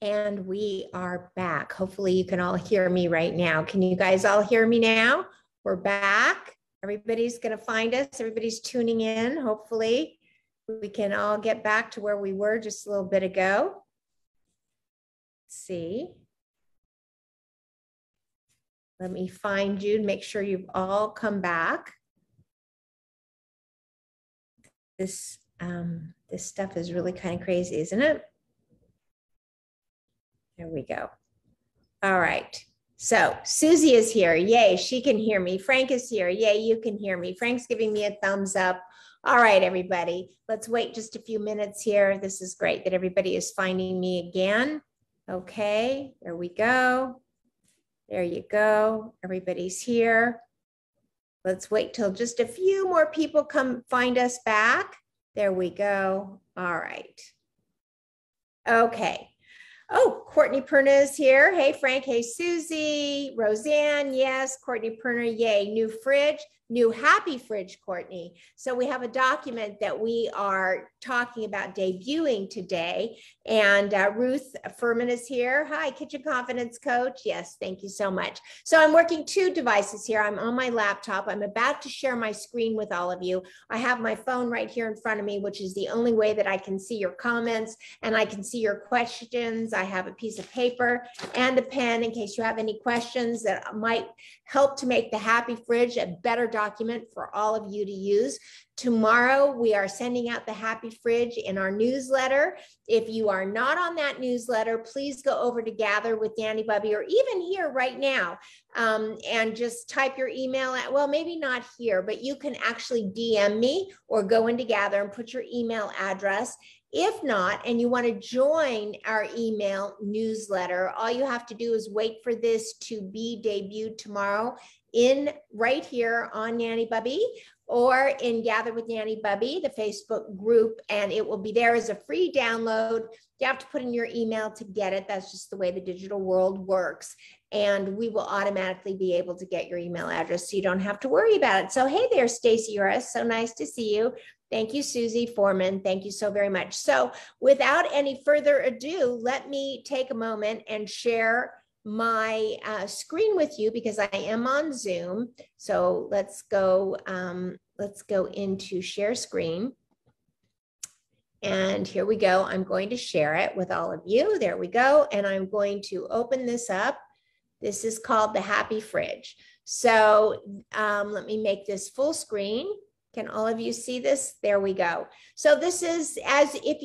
And we are back. Hopefully you can all hear me right now. Can you guys all hear me now? We're back. Everybody's going to find us. Everybody's tuning in. Hopefully we can all get back to where we were just a little bit ago. Let's see. Let me find you and make sure you've all come back. This stuff is really kind of crazy, isn't it? There we go. All right. So Susie is here. Yay, she can hear me. Frank is here. Yay, you can hear me. Frank's giving me a thumbs up. All right, everybody. Let's wait just a few minutes here. This is great that everybody is finding me again. Okay, there we go. There you go. Everybody's here. Let's wait till just a few more people come find us back. There we go. All right. Okay. Oh, Courtney Perna is here. Hey, Frank. Hey, Susie. Roseanne. Yes. Courtney Perna. Yay. New fridge. New happy fridge, Courtney. So we have a document that we are talking about debuting today. And Ruth Furman is here. Hi, Kitchen Confidence Coach. Yes, thank you so much. So I'm working two devices here. I'm on my laptop. I'm about to share my screen with all of you. I have my phone right here in front of me, which is the only way that I can see your comments and I can see your questions. I have a piece of paper and a pen in case you have any questions that might help to make the happy fridge a better document for all of you to use. Tomorrow, we are sending out the happy fridge in our newsletter. If you are not on that newsletter, please go over to Gather with Nanny Bubby, or even here right now, and just type your email at, well, maybe not here, but you can actually DM me or go into Gather and put your email address. If not, and you want to join our email newsletter, all you have to do is wait for this to be debuted tomorrow in right here on Nanny Bubby or in Gather with Nanny Bubby, the Facebook group, and it will be there as a free download. You have to put in your email to get it. That's just the way the digital world works. And we will automatically be able to get your email address so you don't have to worry about it. So, hey there, Stacy Uris. So nice to see you. Thank you, Susie Foreman. Thank you so very much. So without any further ado, let me take a moment and share my screen with you because I am on Zoom. So let's go into share screen. And here we go. I'm going to share it with all of you. There we go. And I'm going to open this up. This is called the Happy Fridge. So let me make this full screen. Can all of you see this? There we go. So this is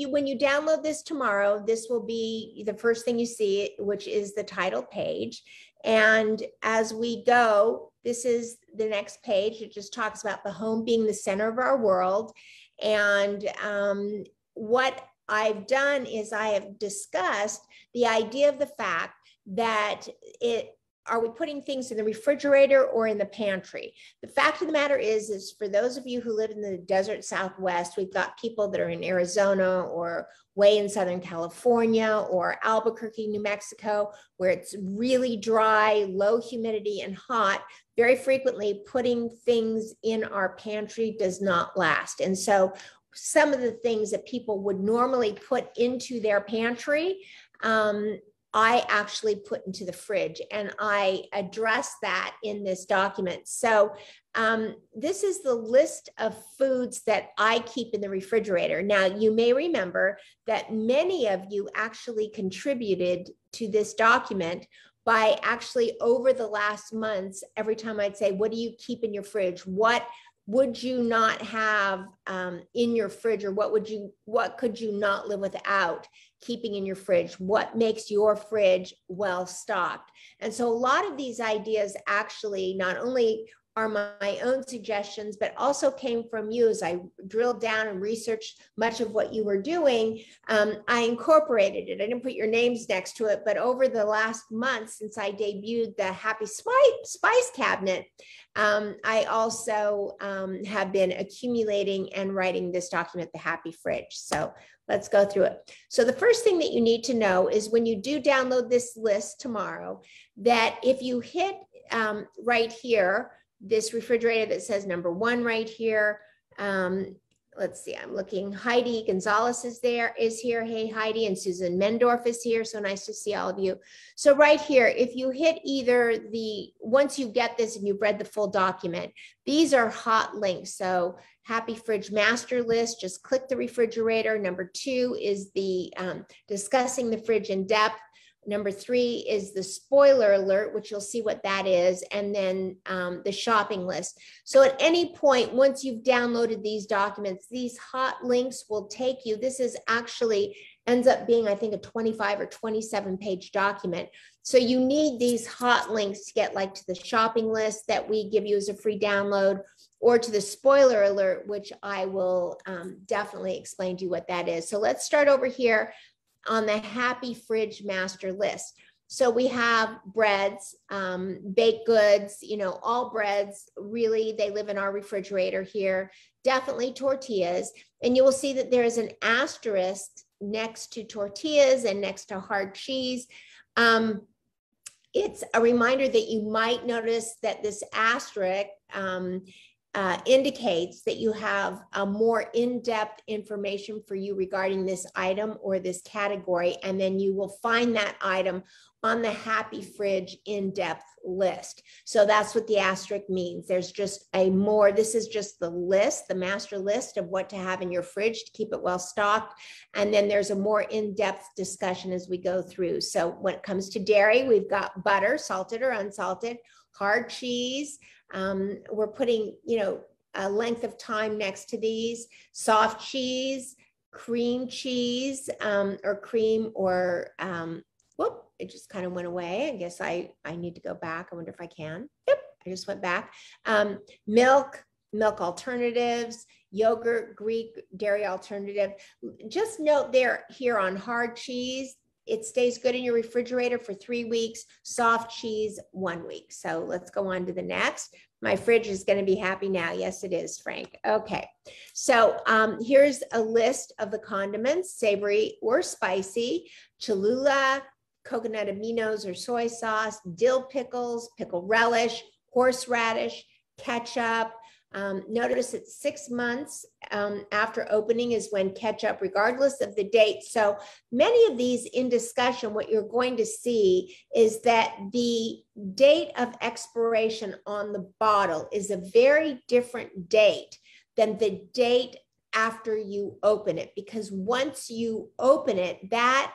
when you download this tomorrow, this will be the first thing you see, which is the title page. And as we go, this is the next page. It just talks about the home being the center of our world. And what I've done is I have discussed the idea of the fact that are we putting things in the refrigerator or in the pantry? The fact of the matter is for those of you who live in the desert Southwest, we've got people that are in Arizona or way in Southern California or Albuquerque, New Mexico, where it's really dry, low humidity and hot. Very frequently, putting things in our pantry does not last. And so some of the things that people would normally put into their pantry, I actually put into the fridge, and I address that in this document. So this is the list of foods that I keep in the refrigerator. Now, you may remember that many of you actually contributed to this document by actually over the last months, every time I'd say, what do you keep in your fridge? What would you not have in your fridge, or what could you not live without keeping in your fridge? What makes your fridge well stocked? And so a lot of these ideas actually not only are my own suggestions, but also came from you as I drilled down and researched much of what you were doing. I incorporated it. I didn't put your names next to it, but over the last month since I debuted the Happy Spice Cabinet, I also have been accumulating and writing this document, the Happy Fridge. So let's go through it. So the first thing that you need to know is when you do download this list tomorrow, that if you hit right here, this refrigerator that says number 1 right here, let's see, I'm looking, Heidi Gonzalez is here. Hey, Heidi, and Susan Mendorf is here. So nice to see all of you. So right here, if you hit either once you get this and you've read the full document, these are hot links. So Happy Fridge Master List, just click the refrigerator. Number 2 is the discussing the fridge in depth. Number 3 is the spoiler alert, which you'll see what that is, and then the shopping list. So at any point, once you've downloaded these documents, these hot links will take you. This is actually ends up being, I think, a 25 or 27 page document. So you need these hot links to get like to the shopping list that we give you as a free download, or to the spoiler alert, which I will definitely explain to you what that is. So let's start over here on the Happy Fridge Master List. So we have breads, baked goods, you know, all breads, really, they live in our refrigerator here. Definitely tortillas. And you will see that there is an asterisk next to tortillas and next to hard cheese. It's a reminder that you might notice that this asterisk indicates that you have a more in-depth information for you regarding this item or this category, and then you will find that item on the Happy Fridge in-depth list. So that's what the asterisk means. There's just this is just the list, the master list of what to have in your fridge to keep it well stocked. And then there's a more in-depth discussion as we go through. So when it comes to dairy, we've got butter, salted or unsalted, hard cheese. We're putting, you know, a length of time next to these, soft cheese, cream cheese, or cream, or, whoop, it just kind of went away. I guess I need to go back. I wonder if I can. Yep, I just went back. Milk alternatives, yogurt, Greek, dairy alternative. Just note there here on hard cheese, it stays good in your refrigerator for 3 weeks, soft cheese, 1 week. So let's go on to the next. My fridge is going to be happy now. Yes, it is, Frank. Okay. So here's a list of the condiments, savory or spicy, Cholula, coconut aminos or soy sauce, dill pickles, pickle relish, horseradish, ketchup. Notice it's 6 months after opening is when ketchup, regardless of the date. So many of these in discussion, what you're going to see is that the date of expiration on the bottle is a very different date than the date after you open it, because once you open it, that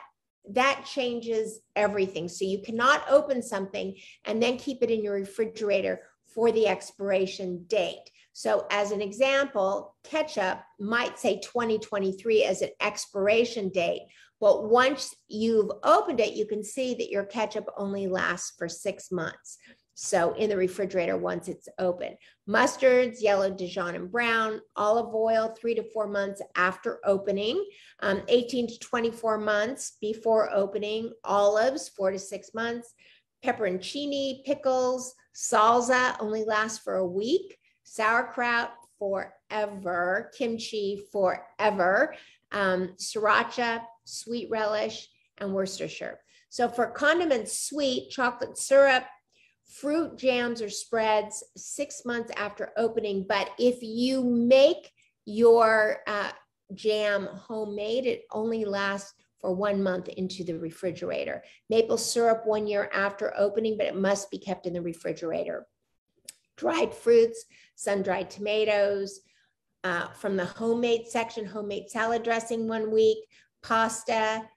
changes everything. So you cannot open something and then keep it in your refrigerator for the expiration date. So as an example, ketchup might say 2023 as an expiration date, but once you've opened it, you can see that your ketchup only lasts for 6 months. So in the refrigerator once it's open. Mustards, yellow, Dijon, and brown. Olive oil, 3 to 4 months after opening. 18 to 24 months before opening. Olives, 4 to 6 months. Pepperoncini, pickles, salsa only lasts for a week. Sauerkraut, forever. Kimchi, forever. Sriracha, sweet relish, and Worcestershire. So for condiments, sweet, chocolate syrup, fruit jams or spreads, 6 months after opening. But if you make your jam homemade, it only lasts for 1 month into the refrigerator. Maple syrup 1 year after opening, but it must be kept in the refrigerator. Dried fruits, sun-dried tomatoes. From the homemade section, homemade salad dressing 1 week, pasta,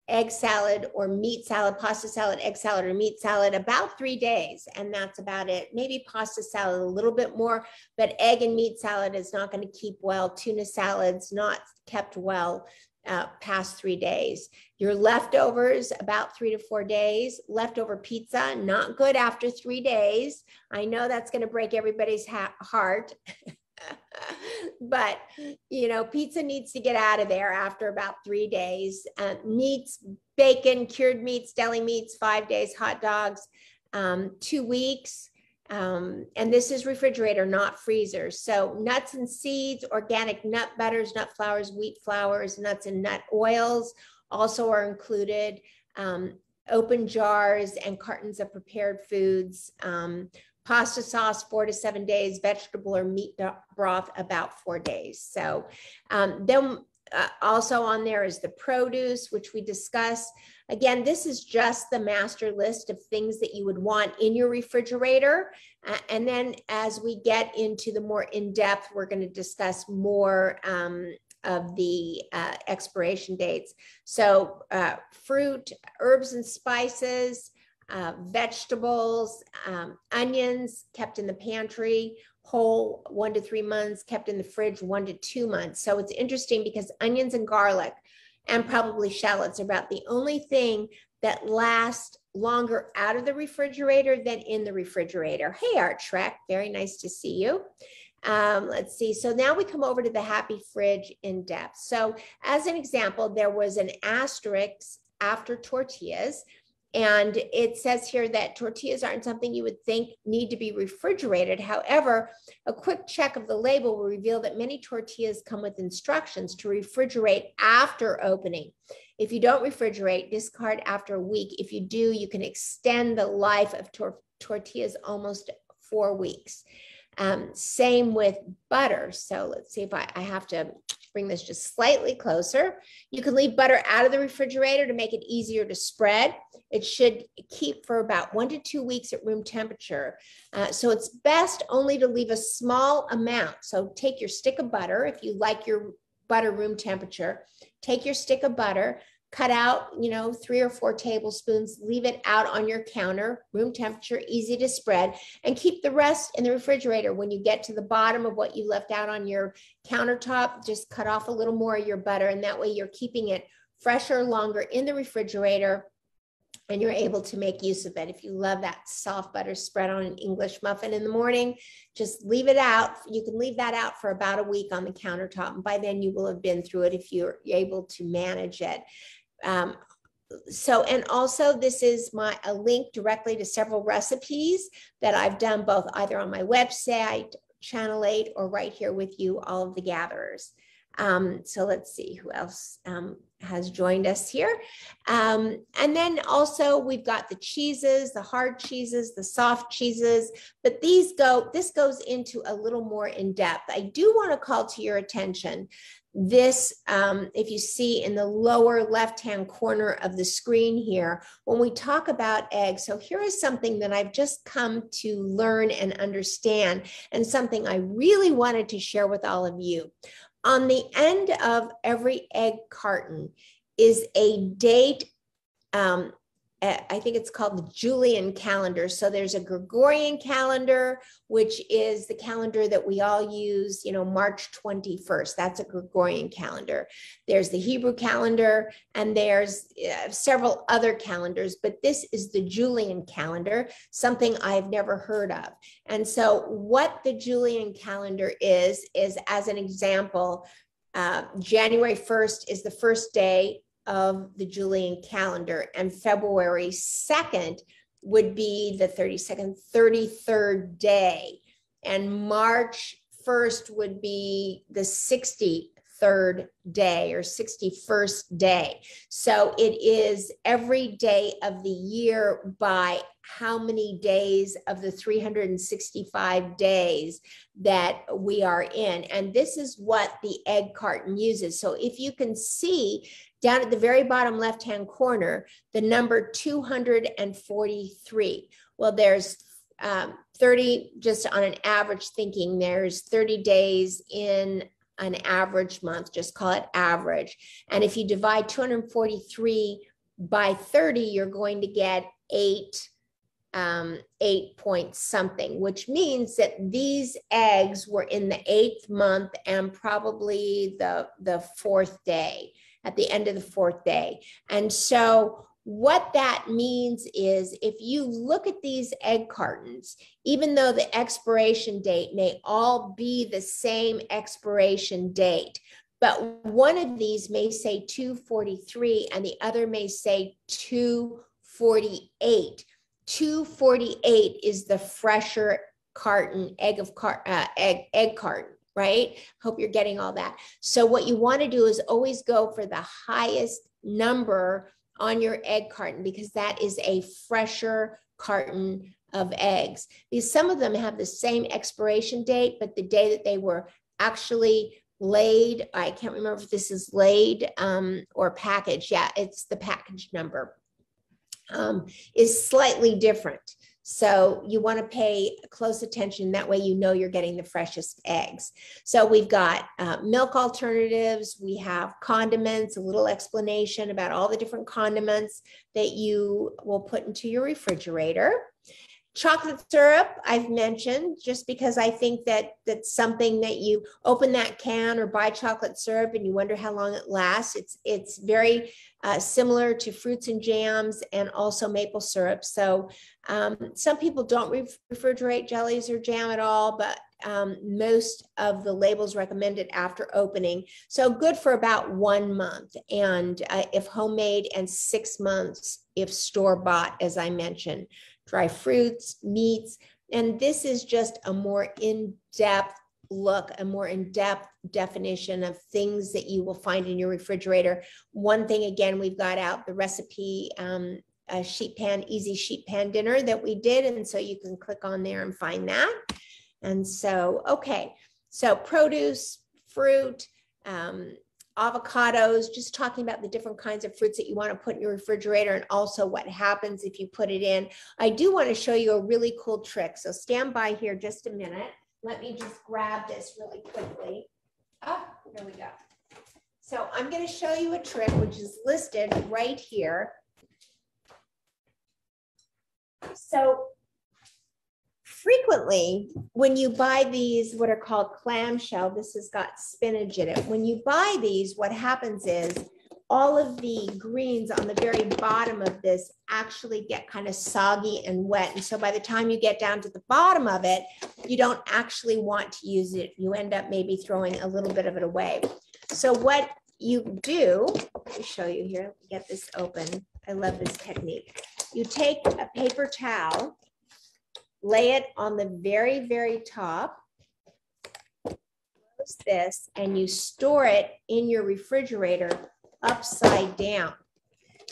egg salad or meat salad, pasta salad, egg salad, or meat salad, about 3 days. And that's about it. Maybe pasta salad a little bit more, but egg and meat salad is not going to keep well. Tuna salad's not kept well past 3 days. Your leftovers, about 3 to 4 days. Leftover pizza, not good after 3 days. I know that's going to break everybody's heart. But, you know, pizza needs to get out of there after about 3 days. Meats, bacon, cured meats, deli meats, 5 days, hot dogs, 2 weeks. And this is refrigerator, not freezer. So nuts and seeds, organic nut butters, nut flours, wheat flours, nuts and nut oils also are included. Open jars and cartons of prepared foods, pasta sauce 4 to 7 days, vegetable or meat broth about 4 days. So then also on there is the produce, which we discussed. Again, this is just the master list of things that you would want in your refrigerator. And then as we get into the more in-depth, we're going to discuss more of the expiration dates. So fruit, herbs and spices, vegetables, onions kept in the pantry, whole 1 to 3 months, kept in the fridge 1 to 2 months. So it's interesting because onions and garlic and probably shallots are about the only thing that last longer out of the refrigerator than in the refrigerator. Hey, Art Shrek, very nice to see you. Let's see. So now we come over to the happy fridge in depth. So as an example, there was an asterisk after tortillas. And it says here that tortillas aren't something you would think need to be refrigerated. However, a quick check of the label will reveal that many tortillas come with instructions to refrigerate after opening. If you don't refrigerate, discard after a week. If you do, you can extend the life of tortillas almost 4 weeks. Same with butter. So let's see if I have to bring this just slightly closer. You can leave butter out of the refrigerator to make it easier to spread. It should keep for about 1 to 2 weeks at room temperature. So it's best only to leave a small amount. So take your stick of butter, if you like your butter room temperature, take your stick of butter, cut out, 3 or 4 tablespoons, leave it out on your counter, room temperature, easy to spread, and keep the rest in the refrigerator. When you get to the bottom of what you left out on your countertop, just cut off a little more of your butter, and that way you're keeping it fresher, longer in the refrigerator, and you're able to make use of it. If you love that soft butter spread on an English muffin in the morning, just leave it out. You can leave that out for about a week on the countertop, and by then you will have been through it if you're able to manage it. And also this is a link directly to several recipes that I've done both either on my website, Channel 8, or right here with you, all of the gatherers. So let's see who else has joined us here. And then also we've got the cheeses, the hard cheeses, the soft cheeses, but this goes into a little more in depth. I do want to call to your attention this, if you see in the lower left-hand corner of the screen here, when we talk about eggs. So here is something that I've just come to learn and understand, and something I really wanted to share with all of you. On the end of every egg carton is a date. I think it's called the Julian calendar. So there's a Gregorian calendar, which is the calendar that we all use, March 21st. That's a Gregorian calendar. There's the Hebrew calendar, and there's several other calendars, but this is the Julian calendar, something I've never heard of. And so what the Julian calendar is as an example, January 1st is the first day of the Julian calendar, and February 2nd would be the 33rd day, and March 1st would be the 63rd day or 61st day. So it is every day of the year by how many days of the 365 days that we are in. And this is what the egg carton uses. So if you can see down at the very bottom left-hand corner, the number 243. Well, there's 30, just on an average thinking, there's 30 days in an average month, just call it average. And if you divide 243 by 30, you're going to get 8 point something, which means that these eggs were in the 8th month and probably the 4th day, at the end of the 4th day. And so what that means is if you look at these egg cartons, even though the expiration date may all be the same expiration date, but one of these may say 243 and the other may say 248. 248 is the fresher carton, egg carton, right? Hope you're getting all that. So what you want to do is always go for the highest number on your egg carton, because that is a fresher carton of eggs. These, some of them have the same expiration date, but the day that they were actually laid, I can't remember if this is laid or packaged. Yeah, it's the package number, is slightly different. So you want to pay close attention. That way, you know you're getting the freshest eggs. So we've got milk alternatives. We have condiments, a little explanation about all the different condiments that you will put into your refrigerator. Chocolate syrup, I've mentioned, just because I think that that's something that you open that can or buy chocolate syrup and you wonder how long it lasts. It's very similar to fruits and jams and also maple syrup. So some people don't refrigerate jellies or jam at all, but most of the labels recommend it after opening. So good for about 1 month, and if homemade, and 6 months if store-bought, as I mentioned. Dry fruits, meats, and this is just a more in-depth look, a more in-depth definition of things that you will find in your refrigerator. One thing, again, we've got out the recipe, a sheet pan, easy sheet pan dinner that we did, and so you can click on there and find that. And so, okay, so produce, fruit, avocados, just talking about the different kinds of fruits that you want to put in your refrigerator and also what happens if you put it in. I do want to show you a really cool trick. So stand by here just a minute. Let me just grab this really quickly. Oh, here we go. So I'm going to show you a trick which is listed right here. So frequently, when you buy these, what are called clamshell, this has got spinach in it. When you buy these, what happens is all of the greens on the very bottom of this actually get kind of soggy and wet. And so by the time you get down to the bottom of it, you don't actually want to use it. You end up maybe throwing a little bit of it away. So what you do, let me show you here, let me get this open. I love this technique. You take a paper towel, lay it on the very, very top, close this, and you store it in your refrigerator upside down.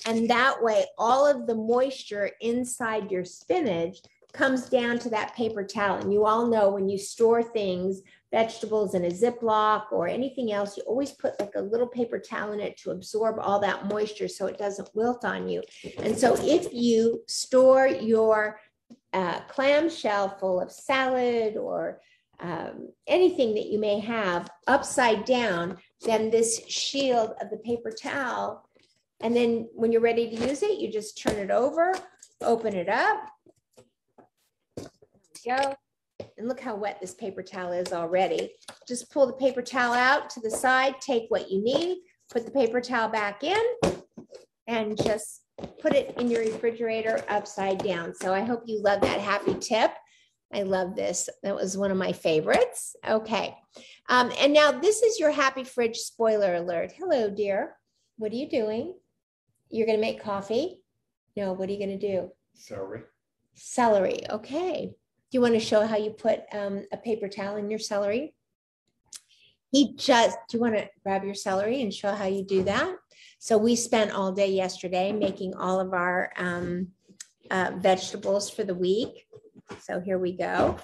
And that way, all of the moisture inside your spinach comes down to that paper towel. And you all know when you store things, vegetables in a Ziploc or anything else, you always put like a little paper towel in it to absorb all that moisture so it doesn't wilt on you. And so if you store your clamshell full of salad or anything that you may have upside down, then this shield of the paper towel, and then when you're ready to use it, you just turn it over, open it up, there we go, and look how wet this paper towel is already. Just pull the paper towel out to the side, take what you need, put the paper towel back in, and just put it in your refrigerator upside down. So I hope you love that happy tip. I love this. That was one of my favorites. Okay. And now this is your happy fridge spoiler alert. Hello, dear. What are you doing? You're going to make coffee? No, what are you going to do? Celery. Celery. Okay. Do you want to show how you put a paper towel in your celery? Do you want to grab your celery and show how you do that? So we spent all day yesterday making all of our vegetables for the week. So here we go.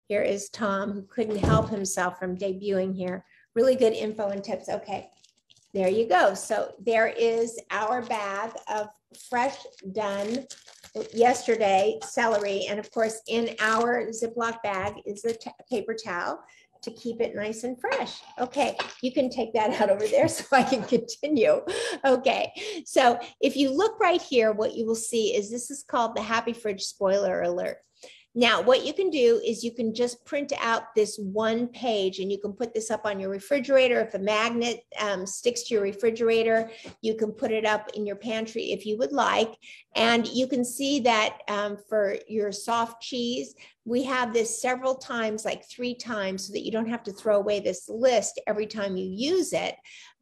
Here is Tom, who couldn't help himself from debuting here. Really good info and tips. Okay, there you go. So there is our bag of fresh done yesterday celery. And of course, in our Ziploc bag is a paper towel to keep it nice and fresh. Okay, you can take that out over there so I can continue. Okay, so if you look right here, what you will see is this is called the Happy Fridge Spoiler Alert. Now, what you can do is you can just print out this one page and you can put this up on your refrigerator. If a magnet sticks to your refrigerator, you can put it up in your pantry if you would like. And you can see that for your soft cheese, we have this several times, like 3 times, so that you don't have to throw away this list every time you use it.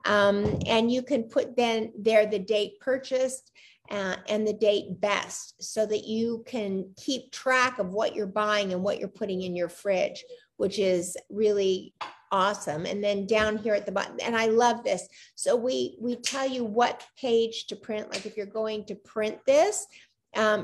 And you can put then there the date purchased and the date best, so that you can keep track of what you're buying and what you're putting in your fridge, which is really awesome. And then down here at the bottom, and I love this. So we tell you what page to print. Like if you're going to print this,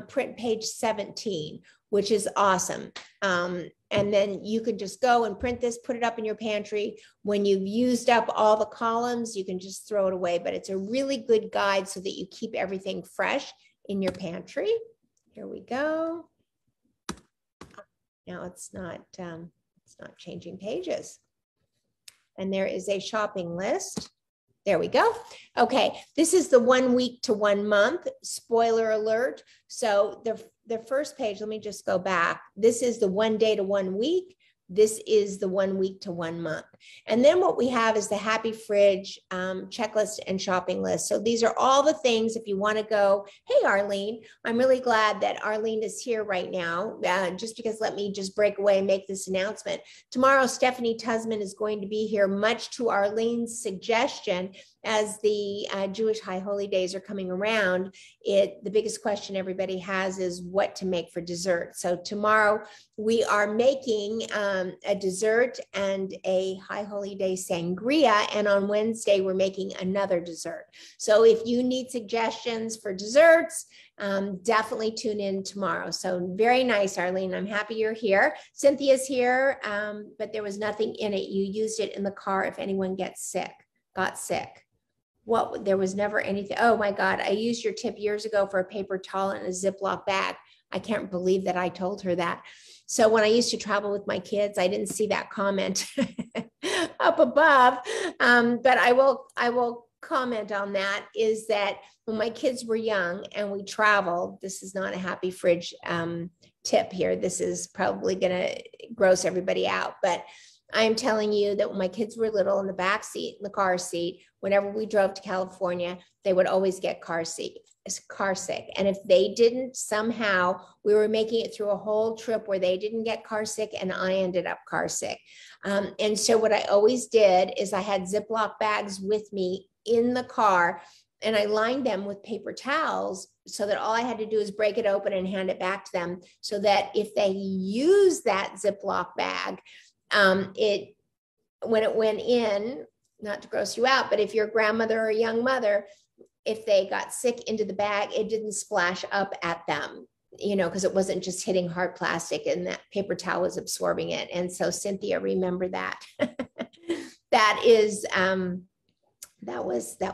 print page 17, which is awesome. And then you can just go and print this, put it up in your pantry. When you've used up all the columns, you can just throw it away. But it's a really good guide so that you keep everything fresh in your pantry. Here we go. Now it's not changing pages. And there is a shopping list. There we go. Okay, this is the 1 week to 1 month. Spoiler alert. So the first page, let me just go back. This is the 1 day to 1 week. This is the 1 week to 1 month. And then what we have is the Happy Fridge checklist and shopping list. So these are all the things if you want to go, hey, Arlene, I'm really glad that Arlene is here right now, just because let me just break away and make this announcement. Tomorrow, Stephanie Tusman is going to be here, much to Arlene's suggestion. As the Jewish High Holy Days are coming around, the biggest question everybody has is what to make for dessert. So tomorrow we are making a dessert and a High Holy Day sangria, and on Wednesday we're making another dessert. So if you need suggestions for desserts, definitely tune in tomorrow. So very nice, Arlene. I'm happy you're here. Cynthia's here, but there was nothing in it. You used it in the car if anyone got sick. What, there was never anything. Oh my God, I used your tip years ago for a paper towel in a Ziploc bag. I can't believe that I told her that. So when I used to travel with my kids, I didn't see that comment up above, but I will comment on that, is that when my kids were young and we traveled, this is not a Happy Fridge tip here. This is probably going to gross everybody out, but I'm telling you that when my kids were little, in the back seat, in the car seat, whenever we drove to California, they would always get car sick. And if they didn't, somehow we were making it through a whole trip where they didn't get car sick and I ended up car sick. And so what I always did is I had Ziploc bags with me in the car, and I lined them with paper towels so that all I had to do is break it open and hand it back to them, so that if they use that Ziploc bag, when it went in, not to gross you out, but if your grandmother or young mother, if they got sick into the bag, it didn't splash up at them, because it wasn't just hitting hard plastic and that paper towel was absorbing it. And so Cynthia, remember that. That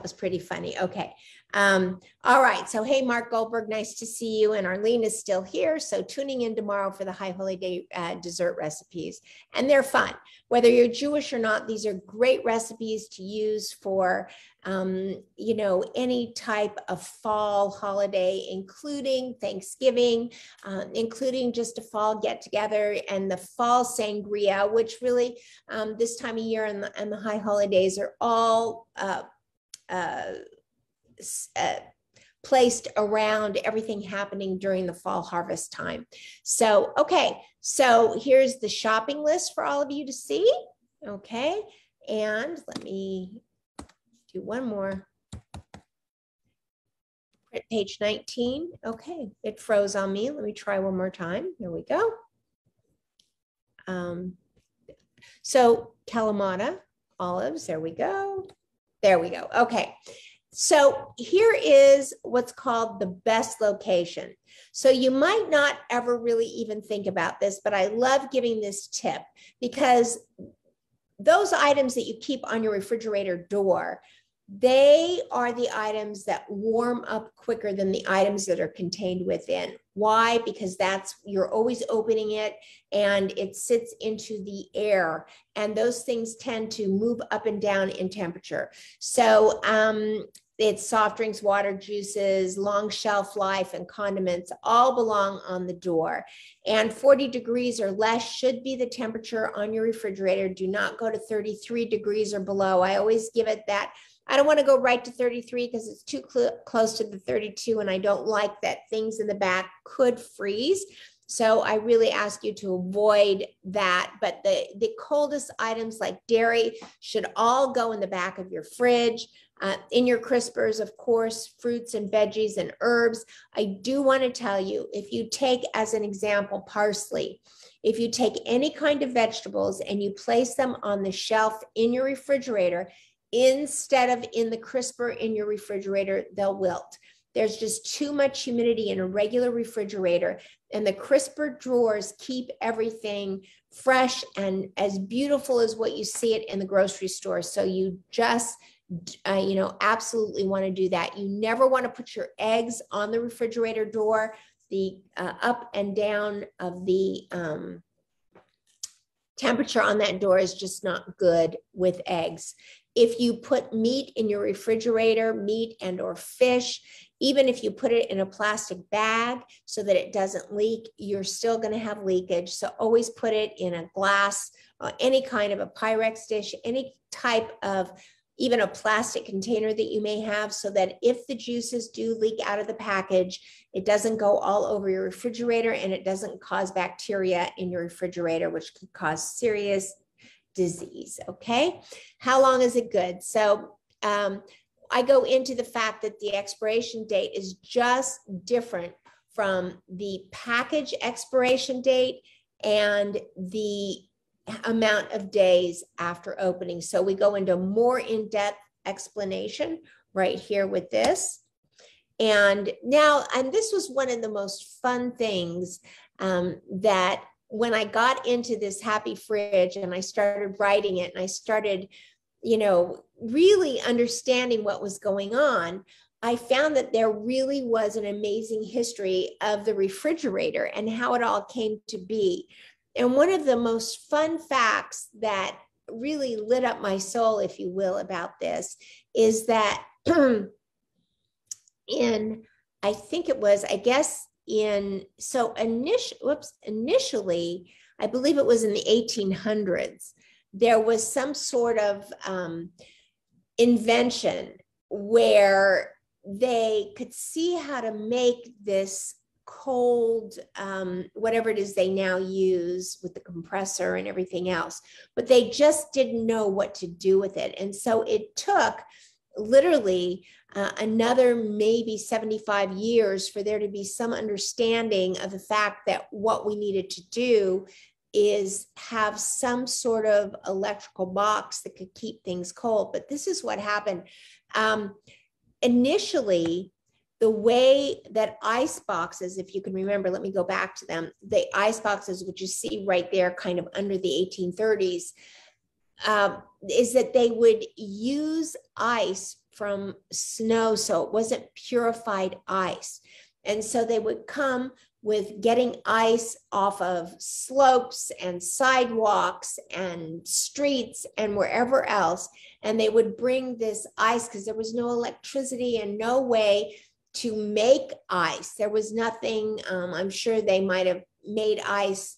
was pretty funny. Okay. All right. So, hey, Mark Goldberg, nice to see you. And Arlene is still here. So tuning in tomorrow for the High Holy Day dessert recipes. And they're fun. Whether you're Jewish or not, these are great recipes to use for, any type of fall holiday, including Thanksgiving, including just a fall get together, and the fall sangria, which really this time of year and the high holidays are all placed around everything happening during the fall harvest time. So, okay, so here's the shopping list for all of you to see. Okay, and let me do one more. Page 19. Okay, it froze on me. Let me try one more time. Here we go. So Kalamata olives, there we go. There we go. Okay. So here is what's called the best location. So you might not ever really even think about this, but I love giving this tip, because those items that you keep on your refrigerator door, they are the items that warm up quicker than the items that are contained within. Why? Because you're always opening it and it sits into the air, and those things tend to move up and down in temperature. So it's soft drinks, water, juices, long shelf life, and condiments all belong on the door. And 40 degrees or less should be the temperature on your refrigerator. Do not go to 33 degrees or below. I always give it that. I don't want to go right to 33 because it's too close to the 32, and I don't like that things in the back could freeze. So I really ask you to avoid that. But the coldest items like dairy should all go in the back of your fridge. In your crispers, of course, fruits and veggies and herbs. I do want to tell you, if you take as an example parsley, if you take any kind of vegetables and you place them on the shelf in your refrigerator, instead of in the crisper in your refrigerator, they'll wilt. There's just too much humidity in a regular refrigerator, and the crisper drawers keep everything fresh and as beautiful as what you see it in the grocery store. So you just absolutely want to do that. You never want to put your eggs on the refrigerator door. The up and down of the temperature on that door is just not good with eggs. If you put meat in your refrigerator, meat and or fish, even if you put it in a plastic bag so that it doesn't leak, you're still going to have leakage. So always put it in a glass, any kind of a Pyrex dish, any type of even a plastic container that you may have, so that if the juices do leak out of the package, it doesn't go all over your refrigerator and it doesn't cause bacteria in your refrigerator, which could cause serious disease. Okay. How long is it good? So I go into the fact that the expiration date is just different from the package expiration date and the amount of days after opening. So we go into more in-depth explanation right here with this. And now, and this was one of the most fun things that when I got into this happy fridge and I started writing it and I started, really understanding what was going on, I found that there really was an amazing history of the refrigerator and how it all came to be. And one of the most fun facts that really lit up my soul, if you will, about this is that initially, I believe it was in the 1800s, there was some sort of invention where they could see how to make this cold, whatever it is they now use with the compressor and everything else, but they just didn't know what to do with it. And so it took literally another maybe 75 years for there to be some understanding of the fact that what we needed to do is have some sort of electrical box that could keep things cold. But this is what happened. Initially, the way that ice boxes, if you can remember, let me go back to them, the ice boxes, which you see right there kind of under the 1830s, is that they would use ice from snow, so it wasn't purified ice. And so they would come with getting ice off of slopes and sidewalks and streets and wherever else. And they would bring this ice because there was no electricity and no way to make ice. There was nothing, I'm sure they might have made ice,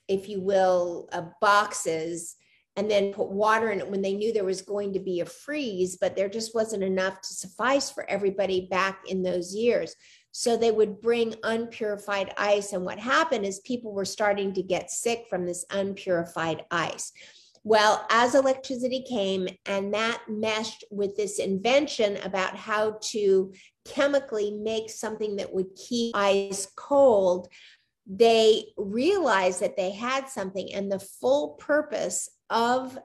if you will, boxes and then put water in it when they knew there was going to be a freeze, but there just wasn't enough to suffice for everybody back in those years. So they would bring unpurified ice. And what happened is people were starting to get sick from this unpurified ice. Well, as electricity came and that meshed with this invention about how to chemically make something that would keep ice cold, they realized that they had something, and the full purpose of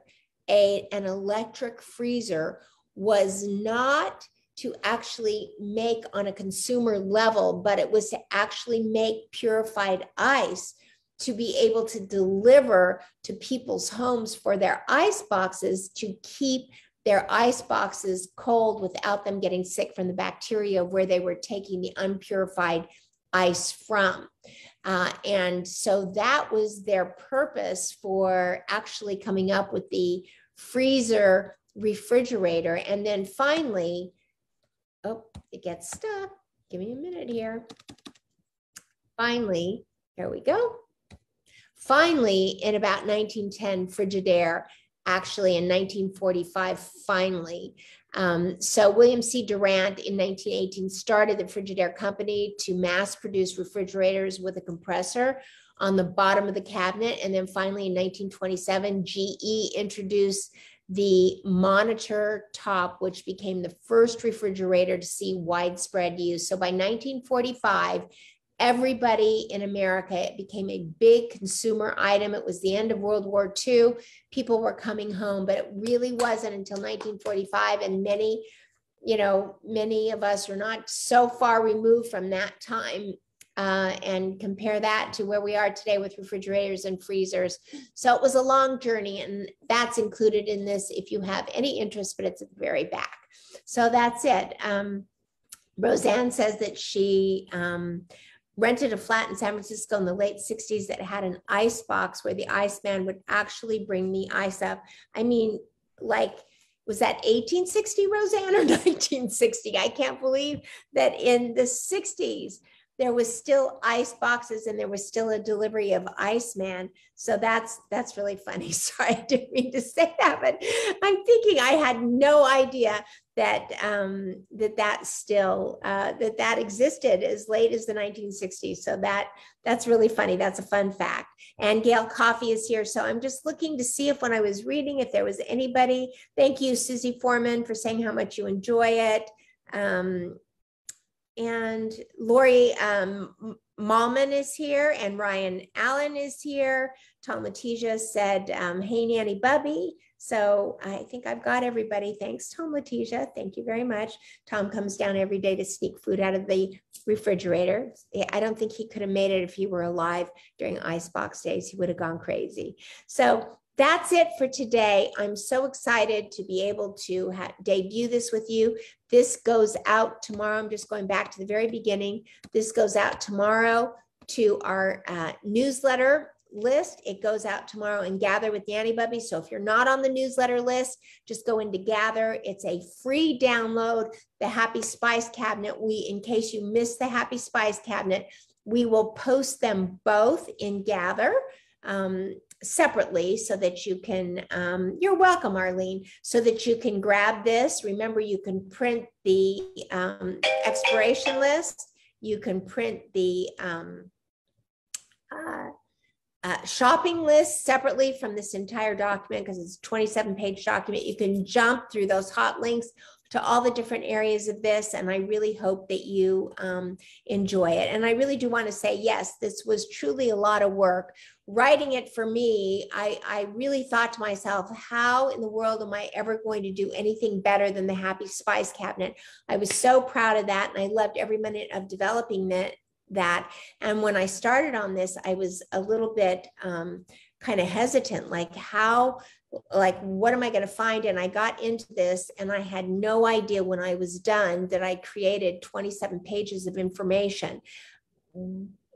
an electric freezer was not to actually make on a consumer level, but it was to actually make purified ice to be able to deliver to people's homes for their ice boxes, to keep their ice boxes cold without them getting sick from the bacteria where they were taking the unpurified ice from. And so that was their purpose for actually coming up with the freezer refrigerator. And then finally, oh, it gets stuck. Give me a minute here. Finally, here we go. Finally, in about 1910, Frigidaire, actually in 1945, finally. So William C. Durant in 1918 started the Frigidaire company to mass produce refrigerators with a compressor on the bottom of the cabinet. And then finally in 1927, GE introduced the monitor top, which became the first refrigerator to see widespread use. So by 1945, everybody in America, it became a big consumer item. It was the end of World War II. People were coming home, but it really wasn't until 1945. And many you know, many of us are not so far removed from that time. And compare that to where we are today with refrigerators and freezers. So it was a long journey, and that's included in this if you have any interest, but it's at the very back. So that's it. Roseanne says that she rented a flat in San Francisco in the late 60s that had an ice box where the iceman would actually bring the ice up. I mean, like, was that 1860, Roseanne, or 1960? I can't believe that in the 60s, there was still ice boxes and there was still a delivery of Iceman. So that's really funny. Sorry, I didn't mean to say that, but I'm thinking I had no idea that that existed as late as the 1960s. So that's really funny. That's a fun fact. And Gail Coffey is here. So I'm just looking to see if when I was reading, if there was anybody. Thank you, Susie Foreman, for saying how much you enjoy it. And Lori Malman is here, and Ryan Allen is here. Tom Letizia said, hey, Nanny Bubby. So I think I've got everybody. Thanks, Tom Letizia. Thank you very much. Tom comes down every day to sneak food out of the refrigerator. I don't think he could have made it if he were alive during icebox days. He would have gone crazy. So that's it for today. I'm so excited to be able to debut this with you. This goes out tomorrow. I'm just going back to the very beginning. This goes out tomorrow to our newsletter list. It goes out tomorrow in Gather with Nanny Bubby. So if you're not on the newsletter list, just go into Gather. It's a free download, the Happy Spice Cabinet. In case you missed the Happy Spice Cabinet, we will post them both in Gather separately so that you can, you're welcome, Arlene, so that you can grab this. Remember, you can print the expiration list. You can print the shopping list separately from this entire document because it's a 27-page document. You can jump through those hot links to all the different areas of this, and I really hope that you enjoy it. And I really do want to say, yes, this was truly a lot of work. Writing it for me, I really thought to myself, how in the world am I ever going to do anything better than the Happy Spice Cabinet? I was so proud of that, and I loved every minute of developing that. And when I started on this, I was a little bit kind of hesitant, like what am I going to find? And I got into this and I had no idea when I was done that I created 27 pages of information.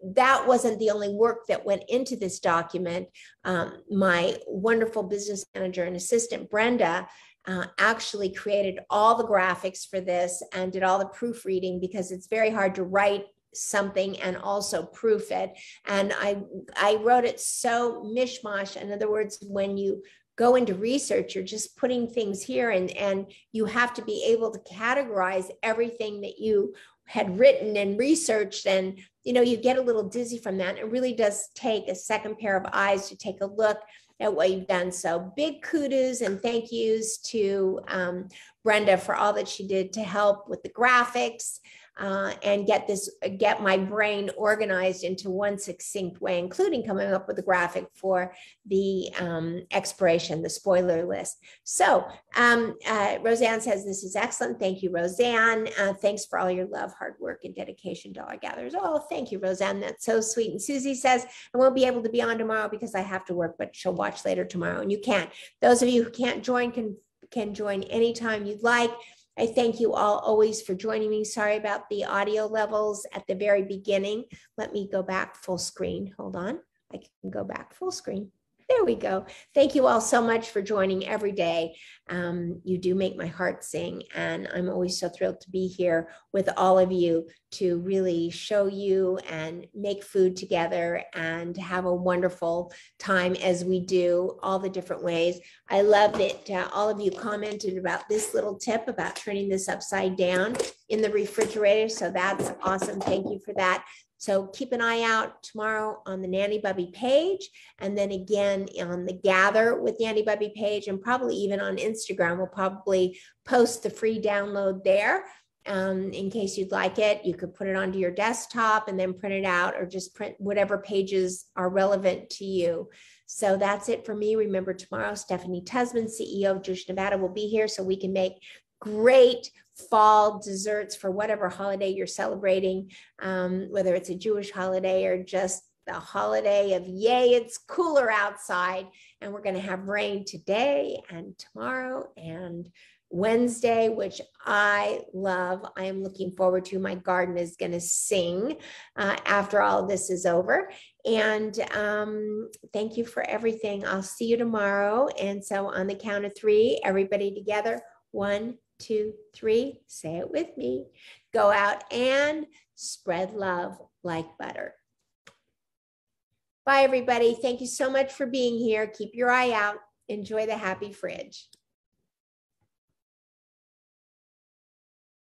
That wasn't the only work that went into this document. My wonderful business manager and assistant, Brenda, actually created all the graphics for this and did all the proofreading because it's very hard to write something and also proof it. And I wrote it so mishmash. In other words, when you go into research, you're just putting things here and you have to be able to categorize everything that you had written and researched. And, you get a little dizzy from that. It really does take a second pair of eyes to take a look at what you've done. So big kudos and thank yous to Brenda for all that she did to help with the graphics. And get my brain organized into one succinct way, including coming up with a graphic for the expiration, the spoiler list. So Roseanne says, this is excellent. Thank you, Roseanne. Thanks for all your love, hard work, and dedication, Dollar Gatherers. Oh, thank you, Roseanne. That's so sweet. And Susie says, I won't be able to be on tomorrow because I have to work, but she'll watch later tomorrow. And you can. Those of you who can't join can join anytime you'd like. I thank you all always for joining me. Sorry about the audio levels at the very beginning. Let me go back full screen. Hold on. I can go back full screen. There we go. Thank you all so much for joining every day. You do make my heart sing, and I'm always so thrilled to be here with all of you to really show you and make food together and have a wonderful time as we do all the different ways. I love that all of you commented about this little tip about turning this upside down in the refrigerator. So that's awesome. Thank you for that. So keep an eye out tomorrow on the Nanny Bubby page, and then again on the Gather with Nanny Bubby page, and probably even on Instagram. We'll probably post the free download there in case you'd like it. You could put it onto your desktop and then print it out, or just print whatever pages are relevant to you. So that's it for me. Remember, tomorrow, Stephanie Tusman, CEO of Juice Nevada, will be here so we can make great fall desserts for whatever holiday you're celebrating, whether it's a Jewish holiday or just the holiday of yay, it's cooler outside. And we're going to have rain today and tomorrow and Wednesday, which I love. I am looking forward to. My garden is going to sing after all of this is over. And thank you for everything. I'll see you tomorrow. And so on the count of 3, everybody together. 1, 2, 3. Say it with me. Go out and spread love like butter. Bye, everybody. Thank you so much for being here. Keep your eye out. Enjoy the happy fridge.